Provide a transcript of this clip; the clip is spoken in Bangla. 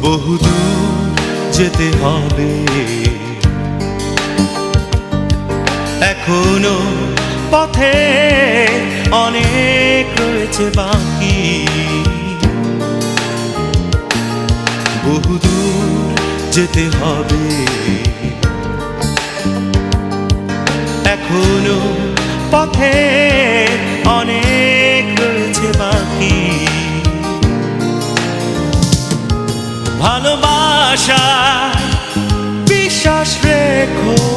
বহুদূর যেতে হবে, এখনো পথে অনেক রয়েছে বাকি। বহুদূর যেতে হবে, এখনো পথে অনেক রয়েছে বাকি। ভালোবাসা বিশ্বাস রেখো।